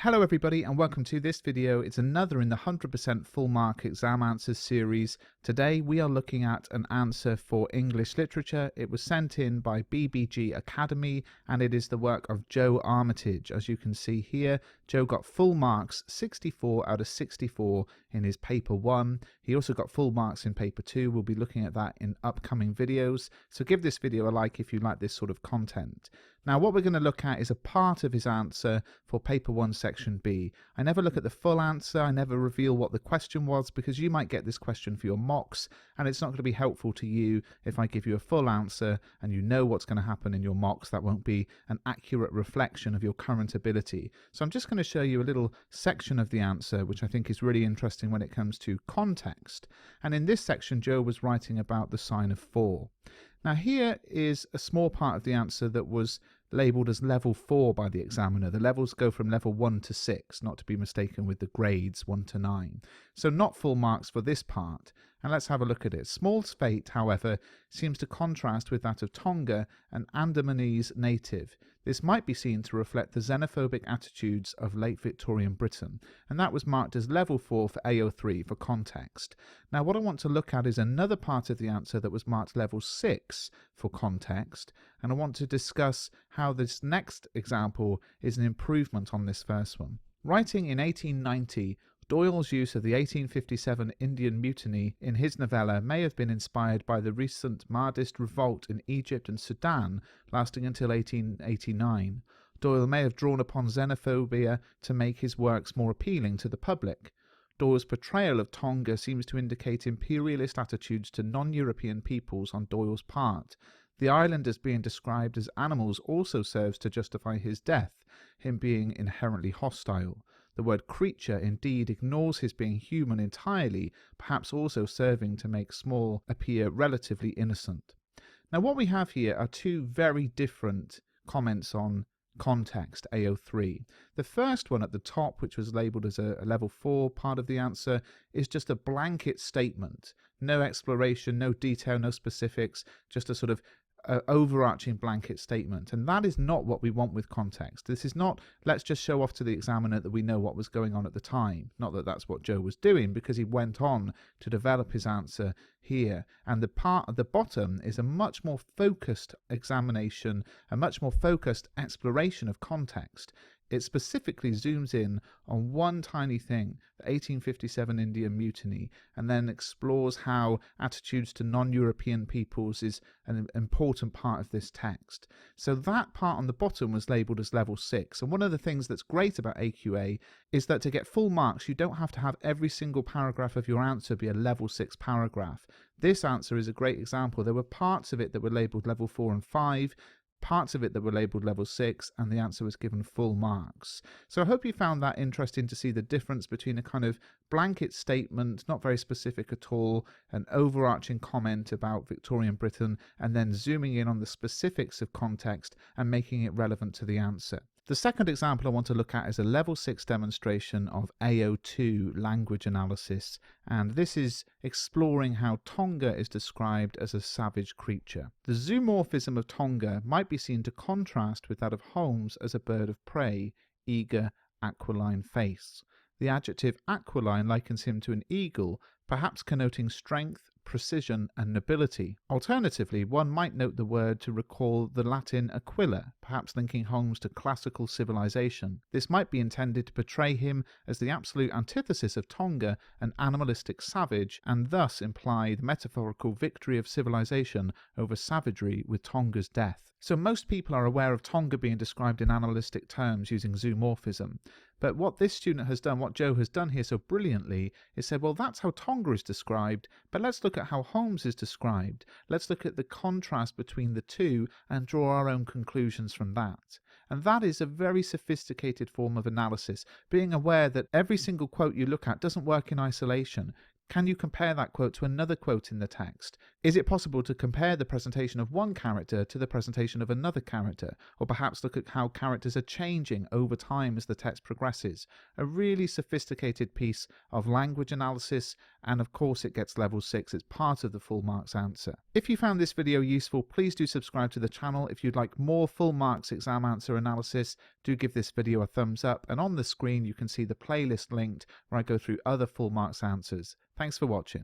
Hello everybody and welcome to this video. It's another in the 100% full mark exam answers series. Today we are looking at an answer for English literature. It was sent in by BBG Academy and it is the work of Joe Armitage. As you can see here, Joe got full marks, 64 out of 64 in his paper 1. He also got full marks in paper 2. We'll be looking at that in upcoming videos. So give this video a like if you like this sort of content. Now what we're going to look at is a part of his answer for paper 1 section B. I never look at the full answer, I never reveal what the question was because you might get this question for your mocks and it's not going to be helpful to you if I give you a full answer and you know what's going to happen in your mocks. That won't be an accurate reflection of your current ability. So I'm just going to show you a little section of the answer which I think is really interesting when it comes to context. And in this section Joe was writing about the sign of 4. Now here is a small part of the answer that was labelled as level 4 by the examiner. The levels go from level 1 to 6, not to be mistaken with the grades 1 to 9. So not full marks for this part. And let's have a look at it. Small's fate, however, seems to contrast with that of Tonga, an Andamanese native. This might be seen to reflect the xenophobic attitudes of late Victorian Britain, and that was marked as level 4 for AO3 for context. Now what I want to look at is another part of the answer that was marked level 6 for context, and I want to discuss how this next example is an improvement on this first one. Writing in 1890, Doyle's use of the 1857 Indian Mutiny in his novella may have been inspired by the recent Mahdist revolt in Egypt and Sudan lasting until 1889. Doyle may have drawn upon xenophobia to make his works more appealing to the public. Doyle's portrayal of Tonga seems to indicate imperialist attitudes to non-European peoples on Doyle's part. The island as being described as animals also serves to justify his death, him being inherently hostile. The word creature indeed ignores his being human entirely, perhaps also serving to make Small appear relatively innocent. Now what we have here are two very different comments on context, AO3. The first one at the top, which was labelled as a level 4 part of the answer, is just a blanket statement. No exploration, no detail, no specifics, just a sort of overarching blanket statement, and that is not what we want with context. This is not let's just show off to the examiner that we know what was going on at the time. Not that that's what Joe was doing, because he went on to develop his answer here, and the part at the bottom is a much more focused examination, a much more focused exploration of context. It specifically zooms in on one tiny thing, the 1857 Indian Mutiny, and then explores how attitudes to non-European peoples is an important part of this text. So that part on the bottom was labelled as level 6. And one of the things that's great about AQA is that to get full marks, you don't have to have every single paragraph of your answer be a level 6 paragraph. This answer is a great example. There were parts of it that were labelled level 4 and 5, parts of it that were labelled level 6, and the answer was given full marks. So I hope you found that interesting to see the difference between a kind of blanket statement, not very specific at all, an overarching comment about Victorian Britain, and then zooming in on the specifics of context and making it relevant to the answer. The second example I want to look at is a level 6 demonstration of AO2 language analysis, and this is exploring how Tonga is described as a savage creature. The zoomorphism of Tonga might be seen to contrast with that of Holmes as a bird of prey, eager, aquiline face. The adjective aquiline likens him to an eagle, perhaps connoting strength, precision and nobility. Alternatively, one might note the word to recall the Latin Aquila, perhaps linking Holmes to classical civilization. This might be intended to portray him as the absolute antithesis of Tonga, an animalistic savage, and thus imply the metaphorical victory of civilization over savagery with Tonga's death. So most people are aware of Tonga being described in analytic terms using zoomorphism. But what this student has done, what Joe has done here so brilliantly, is said, well, that's how Tonga is described, but let's look at how Holmes is described. Let's look at the contrast between the two and draw our own conclusions from that. And that is a very sophisticated form of analysis, being aware that every single quote you look at doesn't work in isolation. Can you compare that quote to another quote in the text? Is it possible to compare the presentation of one character to the presentation of another character, or perhaps look at how characters are changing over time as the text progresses? A really sophisticated piece of language analysis, and of course it gets level 6. It's part of the full marks answer. If you found this video useful, please do subscribe to the channel. If you'd like more full marks exam answer analysis, do give this video a thumbs up, and on the screen you can see the playlist linked where I go through other full marks answers. Thanks for watching.